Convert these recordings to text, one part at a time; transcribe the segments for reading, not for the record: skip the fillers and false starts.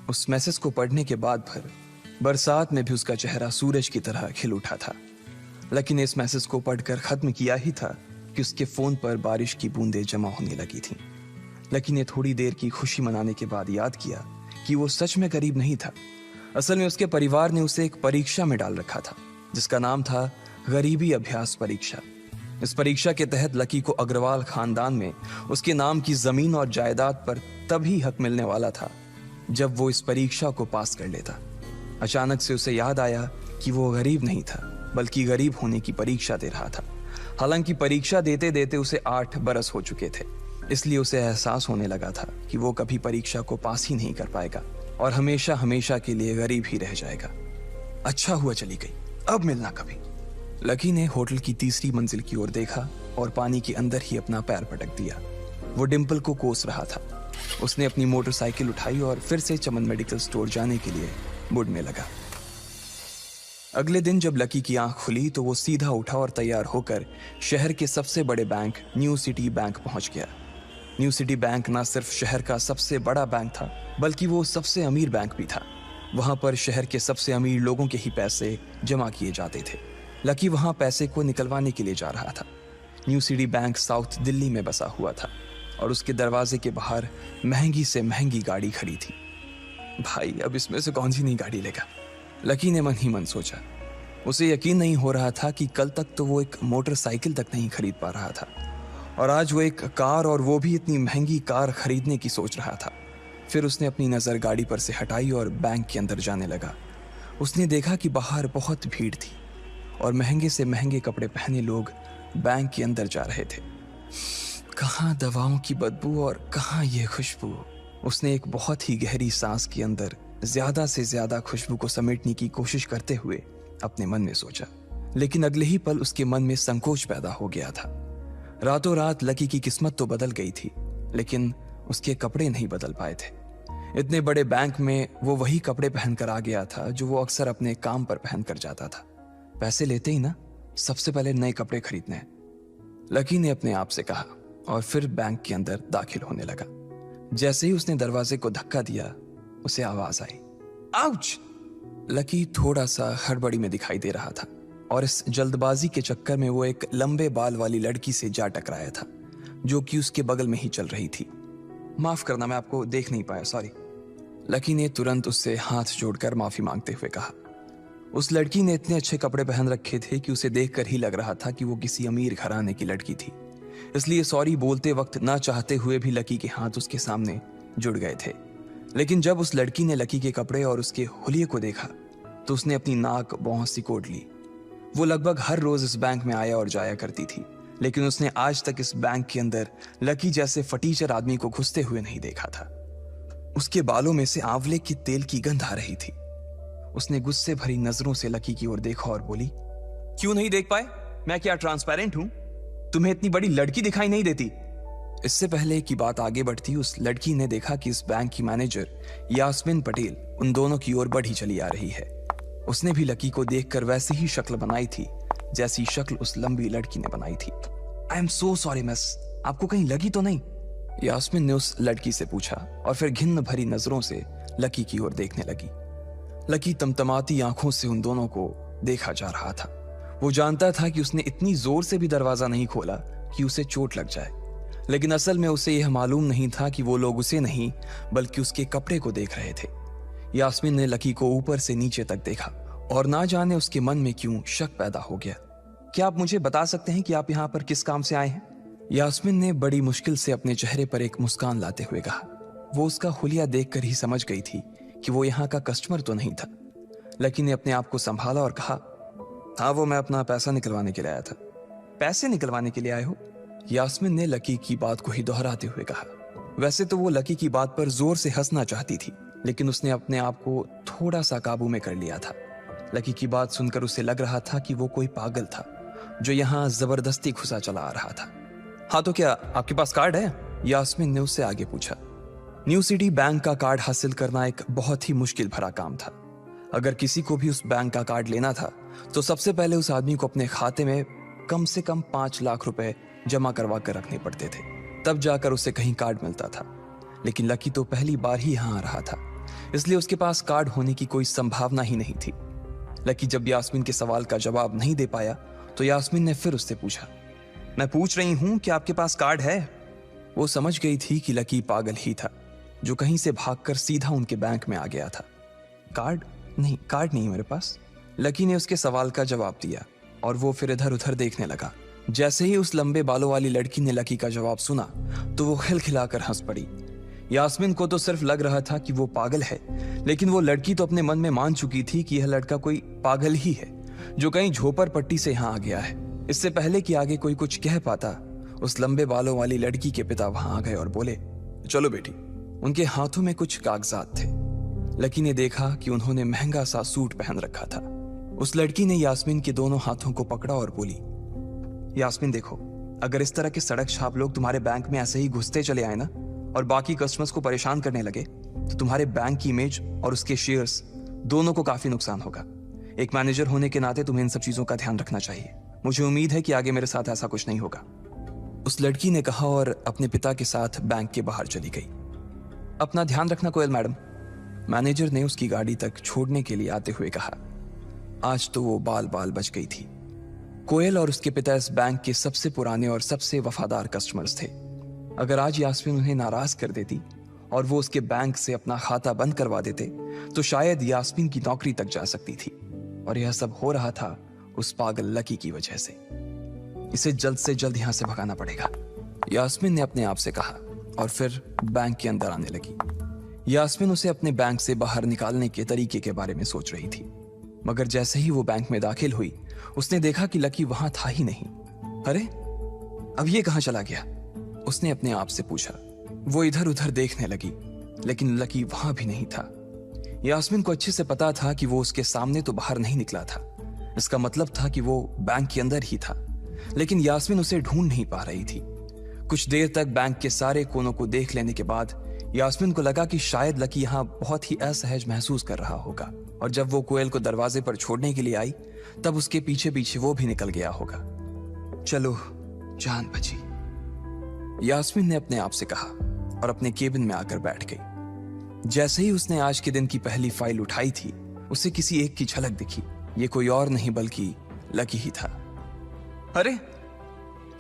उस मैसेज को पढ़ने के बाद भर बरसात में भी उसका चेहरा सूरज की तरह खिल उठा था। लकी ने इस मैसेज को पढ़कर खत्म किया ही था कि उसके फोन पर बारिश की बूंदें जमा होने लगी थीं। लकी ने थोड़ी देर की खुशी मनाने के बाद याद किया कि वो सच में गरीब नहीं था। असल में उसके परिवार ने उसे एक परीक्षा में डाल रखा था जिसका नाम था गरीबी अभ्यास परीक्षा। इस परीक्षा के तहत लकी को अग्रवाल खानदान में उसके नाम की जमीन और जायदाद पर तभी हक मिलने वाला था जब वो इस परीक्षा को पास कर लेता। अचानक से उसे याद आया कि वो गरीब नहीं था बल्कि गरीब होने की परीक्षा दे रहा था। हालांकि परीक्षा देते देते उसे 8 बरस हो चुके थे, इसलिए उसे एहसास होने लगा था कि वो कभी परीक्षा को पास ही नहीं कर पाएगा और हमेशा हमेशा के लिए गरीब ही रह जाएगा। अच्छा हुआ चली गई, अब मिलना कभी। लकी ने होटल की तीसरी मंजिल की ओर देखा और पानी के अंदर ही अपना पैर पटक दिया। वो डिंपल को कोस रहा था। उसने अपनी मोटरसाइकिल उठाई और फिर से चमन मेडिकल स्टोर जाने के लिए मुड़ने लगा। अगले दिन जब लकी की आंख खुली तो वो सीधा उठा और तैयार होकर शहर के सबसे बड़े बैंक न्यू सिटी बैंक पहुंच गया। न्यू सिटी बैंक न सिर्फ शहर का सबसे बड़ा बैंक था बल्कि वो सबसे अमीर बैंक भी था। वहां पर शहर के सबसे अमीर लोगों के ही पैसे जमा किए जाते थे। लकी वहां पैसे को निकलवाने के लिए जा रहा था। New city bank south Delhi में बसा हुआ था और उसके दरवाजे के बाहर महंगी से महंगी गाड़ी खड़ी थी। भाई, अब इसमें से कौन सी नई गाड़ी लेगा, लकी ने मन ही मन सोचा। उसे यकीन नहीं हो रहा था कि कल तक तो वो एक मोटरसाइकिल तक नहीं खरीद पा रहा था और आज वो एक कार, और वो भी इतनी महंगी कार खरीदने की सोच रहा था। फिर उसने अपनी नज़र गाड़ी पर से हटाई और बैंक के अंदर जाने लगा। उसने देखा कि बाहर बहुत भीड़ थी और महंगे से महंगे कपड़े पहने लोग बैंक के अंदर जा रहे थे। कहाँ दवाओं की बदबू और कहाँ ये खुशबू। उसने एक बहुत ही गहरी सांस के अंदर ज्यादा से ज्यादा खुशबू को समेटने की कोशिश करते हुए अपने मन में सोचा, लेकिन अगले ही पल उसके मन में संकोच पैदा हो गया था। रातों रात लकी की किस्मत तो बदल गई थी, लेकिन उसके कपड़े नहीं बदल पाए थे। इतने बड़े बैंक में वो वही कपड़े पहनकर आ गया था जो वो अक्सर अपने काम पर पहन कर जाता था। पैसे लेते ही ना सबसे पहले नए कपड़े खरीदने हैं, लकी ने अपने आप से कहा और फिर बैंक के अंदर दाखिल होने लगा। जैसे ही उसने दरवाजे को धक्का दिया उसे आवाज आई, आउच! लकी थोड़ा सा हड़बड़ी में दिखाई दे रहा था और इस जल्दबाजी के चक्कर में वो एक लंबे बाल वाली लड़की से जा टकराया था जो कि उसके बगल में ही चल रही थी। माफ करना, मैं आपको देख नहीं पाया, सॉरी। लकी ने तुरंत उससे हाथ जोड़कर माफी मांगते हुए कहा। उस लड़की ने इतने अच्छे कपड़े पहन रखे थे कि उसे देखकर ही लग रहा था कि वो किसी अमीर घराने की लड़की थी, इसलिए सॉरी बोलते वक्त ना चाहते हुए भी लकी के हाथ उसके सामने जुड़ गए थे। लेकिन जब उस लड़की ने लकी के कपड़े और उसके हुलिये को देखा तो उसने अपनी नाक भौं सिकोड़ ली। वो लगभग हर रोज इस बैंक में आया और जाया करती थी, लेकिन उसने आज तक इस बैंक के अंदर लकी जैसे फटीचर आदमी को घुसते हुए नहीं देखा था। उसके बालों में से आंवले की तेल की गंध आ रही थी। उसने गुस्से भरी नजरों से लकी की ओर देखा और बोली, क्यों नहीं देख पाए? मैं क्या ट्रांसपेरेंट हूं? तुम्हें इतनी बड़ी लड़की दिखाई नहीं देती? इससे पहले कि बात आगे बढ़ती, उस लड़की ने देखा कि इस बैंक की मैनेजर यास्मीन पटेल उन दोनों की ओर बढ़ी चली आ रही है। उसने भी लकी को देखकर वैसी ही शक्ल बनाई थी जैसी शक्ल उस लंबी लड़की ने बनाई थी। I am so sorry miss, आपको कहीं लगी तो नहीं? यास्मीन ने उस लड़की से पूछा और फिर घिन्न भरी नजरों से लकी की ओर देखने लगी। लकी तमतमाती आंखों से उन दोनों को देखा जा रहा था। वो जानता था कि उसने इतनी जोर से भी दरवाजा नहीं खोला कि उसे चोट लग जाए, लेकिन असल में उसे यह मालूम नहीं था कि वो लोग उसे नहीं बल्कि उसके कपड़े को देख रहे थे। यास्मीन ने लकी को ऊपर से नीचे तक देखा और ना जाने उसके मन में क्यों शक पैदा हो गया। क्या आप मुझे बता सकते हैं कि आप यहाँ पर किस काम से आए हैं? यास्मीन ने बड़ी मुश्किल से अपने चेहरे पर एक मुस्कान लाते हुए कहा। वो उसका हुलिया देखकर ही समझ गई थी कि वो यहाँ का कस्टमर तो नहीं था। लकी ने अपने आप को संभाला और कहा, हाँ, वो मैं अपना पैसा निकलवाने के लिए आया था। पैसे निकलवाने के लिए आए हो? यास्मीन ने लकी की बात को ही दोहराते हुए कहा। वैसे तो वो लकी की बात पर जोर से हंसना चाहती थी, लेकिन उसने अपने आप को थोड़ा सा काबू में कर लिया था। लकी की बात सुनकर उसे लग रहा था कि वो कोई पागल था जो यहाँ जबरदस्ती घुसा चला आ रहा था। हाँ, तो क्या आपके पास कार्ड है? यास्मीन ने उससे आगे पूछा। न्यू सिटी बैंक का कार्ड हासिल करना एक बहुत ही मुश्किल भरा काम था। अगर किसी को भी उस बैंक का कार्ड लेना था तो सबसे पहले उस आदमी को अपने खाते में कम से कम 5 लाख रुपए जमा करवा कर रखने पड़ते थे, तब जाकर उसे कहीं कार्ड मिलता था। लेकिन लकी तो पहली बार ही यहाँ आ रहा था, इसलिए उसके पास कार्ड होने की कोई संभावना ही नहीं थी। लकी जब यास्मीन के सवाल का जवाब नहीं दे पाया तो यास्मीन ने फिर उससे पूछा, मैं पूछ रही हूं कि आपके पास कार्ड है? वो समझ गई थी कि लकी पागल ही था जो कहीं से भागकर सीधा उनके बैंक में आ गया था। कार्ड नहीं मेरे पास। लकी ने उसके सवाल का जवाब दिया और वो फिर इधर उधर देखने लगा। जैसे ही उस लंबे बालों वाली लड़की ने लकी का जवाब सुना तो वो खिलखिलाकर हंस पड़ी। यास्मीन को तो सिर्फ लग रहा था कि वो पागल है, लेकिन वो लड़की तो अपने मन में मान चुकी थी कि यह लड़का कोई पागल ही है जो कहीं झोपड़ पट्टी से यहाँ आ गया है। इससे पहले कि आगे कोई कुछ कह पाता, उस लंबे बालों वाली लड़की के पिता वहां आ गए और बोले, चलो बेटी। उनके हाथों में कुछ कागजात थे। लकी ने देखा कि उन्होंने महंगा सा सूट पहन रखा था। उस लड़की ने यास्मीन के दोनों हाथों को पकड़ा और बोली, यास्मीन देखो, अगर इस तरह के सड़क छाप लोग तुम्हारे बैंक में ऐसे ही घुसते चले आए ना और बाकी कस्टमर्स को परेशान करने लगे तो तुम्हारे बैंक की इमेज और उसके शेयर्स दोनों को काफी नुकसान होगा। एक मैनेजर होने के नाते तुम्हें इन सब चीजों का ध्यान रखना चाहिए। मुझे उम्मीद है कि आगे मेरे साथ ऐसा कुछ नहीं होगा। उस लड़की ने कहा और अपने पिता के साथ बैंक के बाहर चली गई। अपना ध्यान रखना कोयल मैडम, मैनेजर ने उसकी गाड़ी तक छोड़ने के लिए आते हुए कहा। आज तो वो बाल बाल बच गई थी। कोयल और उसके पिता इस बैंक के सबसे पुराने और सबसे वफादार कस्टमर्स थे। अगर आज यास्मीन उन्हें नाराज कर देती और वो उसके बैंक से अपना खाता बंद करवा देते तो शायद यास्मीन की नौकरी तक जा सकती थी। और यह सब हो रहा था उस पागल लकी की वजह से। इसे जल्द से जल्द यहां से भगाना पड़ेगा, यास्मीन ने अपने आप से कहा और फिर बैंक के अंदर आने लगी। यास्मीन उसे अपने बैंक से बाहर निकालने के तरीके के बारे में सोच रही थी, मगर जैसे ही वो बैंक में दाखिल हुई उसने देखा कि लकी वहां था ही नहीं। अरे अब ये कहां चला गया, उसने अपने आप से पूछा। वो इधर उधर देखने लगी, लेकिन लकी वहां भी नहीं था। यास्मीन को अच्छे से पता था कि वो उसके सामने तो बाहर नहीं निकला था। इसका मतलब था कि वो बैंक के अंदर ही था, लेकिन यास्मीन उसे ढूंढ नहीं पा रही थी। कुछ देर तक बैंक के सारे कोनों को देख लेने के बाद यास्मीन को लगा कि शायद लकी यहाँ बहुत ही असहज महसूस कर रहा होगा, और जब वो कोयल को दरवाजे पर छोड़ने के लिए आई तब उसके पीछे पीछे वो भी निकल गया होगा। चलो जान बची, यास्मीन ने अपने आप से कहा और अपने केबिन में आकर बैठ गई। जैसे ही उसने आज के दिन की पहली फाइल उठाई थी उसे किसी एक की झलक दिखी। ये कोई और नहीं बल्कि लकी ही था। अरे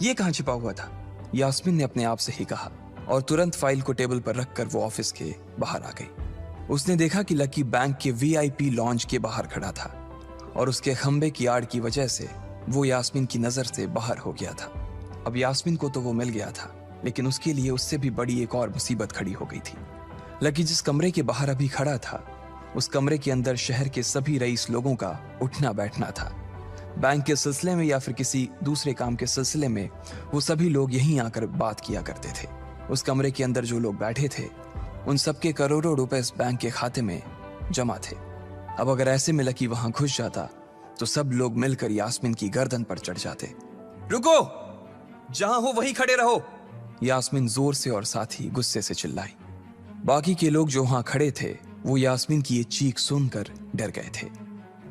ये कहां छिपा हुआ था, यास्मीन ने अपने आप से ही कहा और तुरंत फाइल को टेबल पर रखकर वो ऑफिस के बाहर आ गई। उसने देखा कि लकी बैंक के वीआईपी लॉन्ज के बाहर खड़ा था और उसके खंबे की आड़ की वजह से वो यास्मीन की नजर से बाहर हो गया था। अब यास्मीन को तो वो मिल गया था, लेकिन उसके लिए उससे भी बड़ी एक और मुसीबत खड़ी हो गई थी। लकी जिस कमरे के बाहर अभी खड़ा था उस कमरे के अंदर शहर के सभी रईस लोगों का उठना बैठना था। बैंक के सिलसिले में या फिर किसी दूसरे काम के सिलसिले में वो सभी लोग यहीं आकर बात किया करते थे। उस कमरे के अंदर जो लोग बैठे थे उन सबके करोड़ों रुपए इस बैंक के खाते में जमा थे। अब अगर ऐसे में लकी वहां घुस जाता तो सब लोग मिलकर यास्मीन की गर्दन पर चढ़ जाते। रुको, जहां हो वहीं खड़े रहो, यास्मीन जोर से और साथ ही गुस्से से चिल्लाई। बाकी के लोग जो वहां खड़े थे वो यास्मीन की ये चीख सुनकर डर गए थे।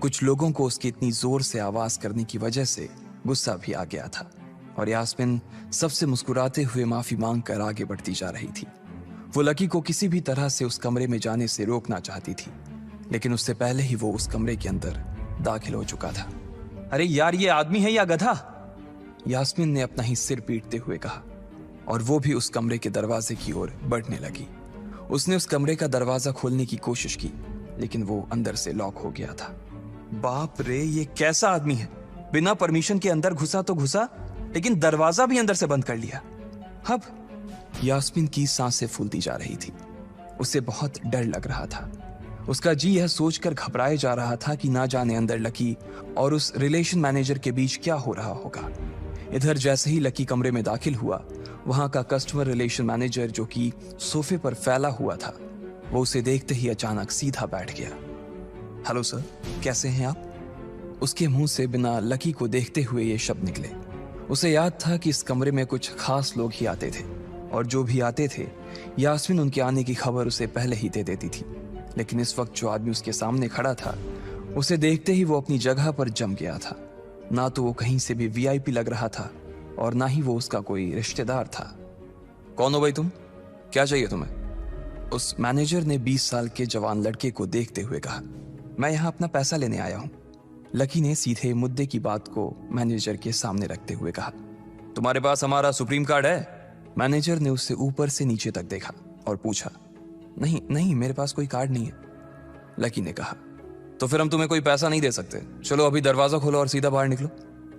कुछ लोगों को उसकी इतनी जोर से आवाज करने की वजह से गुस्सा भी आ गया था और यास्मीन सबसे मुस्कुराते हुए माफी मांगकर आगे बढ़ती जा रही थी। वो लकी को किसी भी तरह से उस कमरे में जाने से रोकना चाहती थी, लेकिन उससे पहले ही वो उस कमरे के अंदर दाखिल हो चुका था। अरे यार, ये आदमी है या गधा, यास्मीन ने अपना ही सिर पीटते हुए कहा और वो भी उस कमरे के दरवाजे की ओर बढ़ने लगी। उसने उस कमरे का दरवाजा खोलने की कोशिश की, लेकिन वो अंदर से लॉक हो गया था। बाप रे, ये कैसा आदमी है, बिना परमिशन के अंदर घुसा तो घुसा, लेकिन दरवाजा भी अंदर से बंद कर लिया। अब यास्मीन की सांसें फूलती जा रही थी। उसे बहुत डर लग रहा था। उसका जी यह सोचकर घबराए जा रहा था कि ना जाने अंदर लकी और उस रिलेशन मैनेजर के बीच क्या हो रहा होगा। इधर जैसे ही लकी कमरे में दाखिल हुआ, वहां का कस्टमर रिलेशन मैनेजर जो कि सोफे पर फैला हुआ था, वो उसे देखते ही अचानक सीधा बैठ गया। हेलो सर, कैसे हैं आप? उसके मुंह से बिना लकी को देखते हुए ये शब्द निकले। उसे याद था कि इस कमरे में कुछ खास लोग ही आते थे और जो भी आते थे यास्मीन उनके आने की खबर उसे पहले ही दे देती थी। लेकिन इस वक्त जो आदमी उसके सामने खड़ा था, उसे देखते ही वो अपनी जगह पर जम गया था। ना तो वो कहीं से भी वीआईपी लग रहा था और ना ही वो उसका कोई रिश्तेदार था। कौन हो भाई तुम? क्या चाहिए तुम्हें? उस मैनेजर ने 20 साल के जवान लड़के को देखते हुए कहा, मैं यहाँ अपना पैसा लेने आया हूँ। लकी ने सीधे मुद्दे की बात को मैनेजर के सामने रखते हुए कहा, तुम्हारे पास हमारा सुप्रीम कार्ड है? मैनेजर ने उससे ऊपर से नीचे तक देखा और पूछा, नहीं नहीं, मेरे पास कोई कार्ड नहीं है। लकी ने कहा, तो फिर हम तुम्हें कोई पैसा नहीं दे सकते। चलो अभी दरवाजा खोलो और सीधा बाहर निकलो।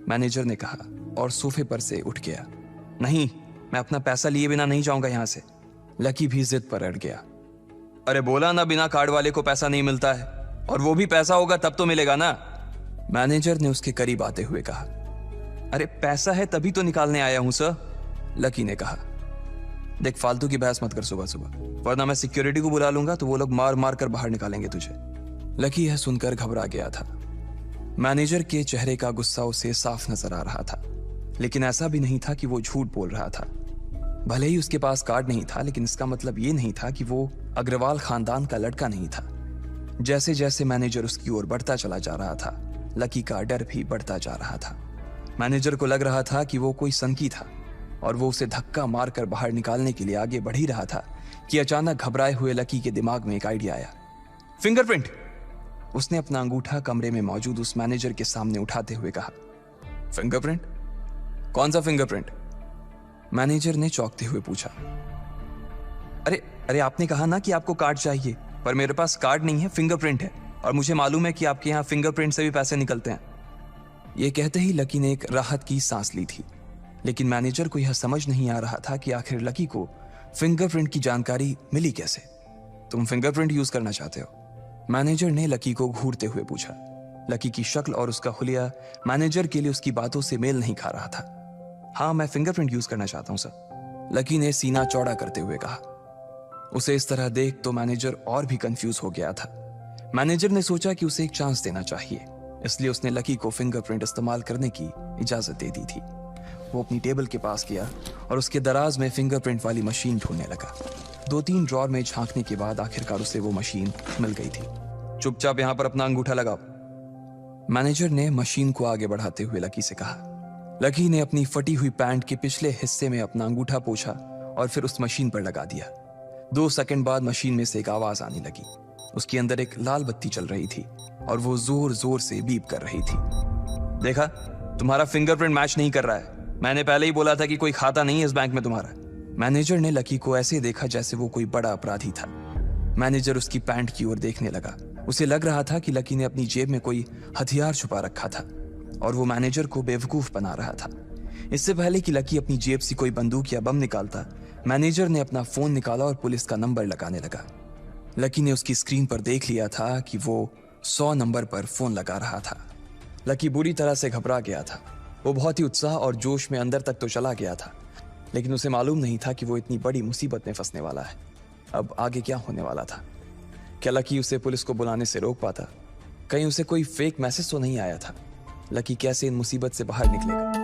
मैनेजर ने कहा और सोफे पर से उठ गया। नहीं, मैं अपना पैसा लिए बिना नहीं जाऊंगा यहां से। लकी भी जिद पर अड़ गया। अरे बोला ना, बिना कार्ड वाले को पैसा नहीं मिलता है, और वो भी पैसा होगा तब तो मिलेगा ना। मैनेजर ने उसके करीब आते हुए कहा, अरे पैसा है तभी तो निकालने आया हूं सर। लकी ने कहा, देख फालतू की बहस मत कर सुबह सुबह, वरना मैं सिक्योरिटी को बुला लूंगा तो वो लोग मार मार कर बाहर निकालेंगे तुझे। लकी यह सुनकर घबरा गया था। मैनेजर के चेहरे का गुस्सा उसे साफ नजर आ रहा था, लेकिन ऐसा भी नहीं था कि वो झूठ बोल रहा था। भले ही उसके पास कार्ड नहीं था, लेकिन इसका मतलब ये नहीं था कि वो अग्रवाल खानदान का लड़का नहीं था। जैसे जैसे मैनेजर उसकी ओर बढ़ता चला जा रहा था, लकी का डर भी बढ़ता जा रहा था। मैनेजर को लग रहा था कि वो कोई संकी था और वो उसे धक्का मारकर बाहर निकालने के लिए आगे बढ़ ही रहा था कि अचानक घबराए हुए लकी के दिमाग में एक आइडिया आया। फिंगरप्रिंट! उसने अपना अंगूठा कमरे में मौजूद उस मैनेजर के सामने उठाते हुए कहा। फिंगरप्रिंट? कौन सा फिंगरप्रिंट? मैनेजर ने चौंकते हुए पूछा। अरे अरे, आपने कहा ना कि आपको कार्ड चाहिए, पर मेरे पास कार्ड नहीं है, फिंगरप्रिंट है, और मुझे मालूम है कि आपके यहाँ फिंगरप्रिंट से भी पैसे निकलते हैं। यह कहते ही लकी ने एक राहत की सांस ली थी, लेकिन मैनेजर को यह समझ नहीं आ रहा था कि आखिर लकी को फिंगरप्रिंट की जानकारी मिली कैसे। तुम फिंगरप्रिंट यूज करना चाहते हो? मैनेजर ने लकी को घूरते हुए पूछा। लकी की शक्ल और उसका हुलिया मैनेजर के लिए उसकी बातों से मेल नहीं खा रहा था। हाँ, मैं फिंगरप्रिंट यूज करना चाहता हूं सर, लकी ने सीना चौड़ा करते हुए कहा। उसे इस तरह देख तो मैनेजर और भी कंफ्यूज हो गया था। मैनेजर ने सोचा कि उसे एक चांस देना चाहिए, इसलिए उसने लकी को फिंगरप्रिंट इस्तेमाल करने की इजाजत दे दी थी। वो अपनी टेबल के पास गया और उसके दराज में फिंगरप्रिंट वाली मशीन ढूंढने लगा। 2-3 ड्रॉर में झांकने के बाद आखिरकार उसे वो मशीन मिल गई थी। चुपचाप यहां पर अपना अंगूठा लगाओ, मैनेजर ने मशीन को आगे बढ़ाते हुए लकी से कहा। लकी ने अपनी फटी हुई पैंट के पिछले हिस्से में अपना अंगूठा पोंछा और फिर उस मशीन पर लगा दिया। 2 सेकंड बाद मशीन में से एक आवाज आने लगी। उसके अंदर एक लाल बत्ती चल रही थी और वो जोर जोर से बीप कर रही थी। देखा, तुम्हारा फिंगरप्रिंट मैच नहीं कर रहा है। मैंने पहले ही बोला था कि कोई खाता नहीं है इस बैंक में तुम्हारा। मैनेजर ने लकी को ऐसे देखा जैसे वो कोई बड़ा अपराधी था। मैनेजर उसकी पैंट की ओर देखने लगा। उसे लग रहा था कि लकी ने अपनी जेब में कोई हथियार छुपा रखा था और वो मैनेजर को बेवकूफ बना रहा था। इससे पहले कि लकी अपनी जेब से कोई बंदूक या बम निकालता, मैनेजर ने अपना फोन निकाला और पुलिस का नंबर लगाने लगा। लकी ने उसकी स्क्रीन पर देख लिया था कि वो 100 नंबर पर फोन लगा रहा था। लकी बुरी तरह से घबरा गया था। वो बहुत ही उत्साह और जोश में अंदर तक तो चला गया था, लेकिन उसे मालूम नहीं था कि वो इतनी बड़ी मुसीबत में फंसने वाला है। अब आगे क्या होने वाला था? क्या लकी उसे पुलिस को बुलाने से रोक पाता? कहीं उसे कोई फेक मैसेज तो नहीं आया था? लकी कैसे इन मुसीबत से बाहर निकलेगा?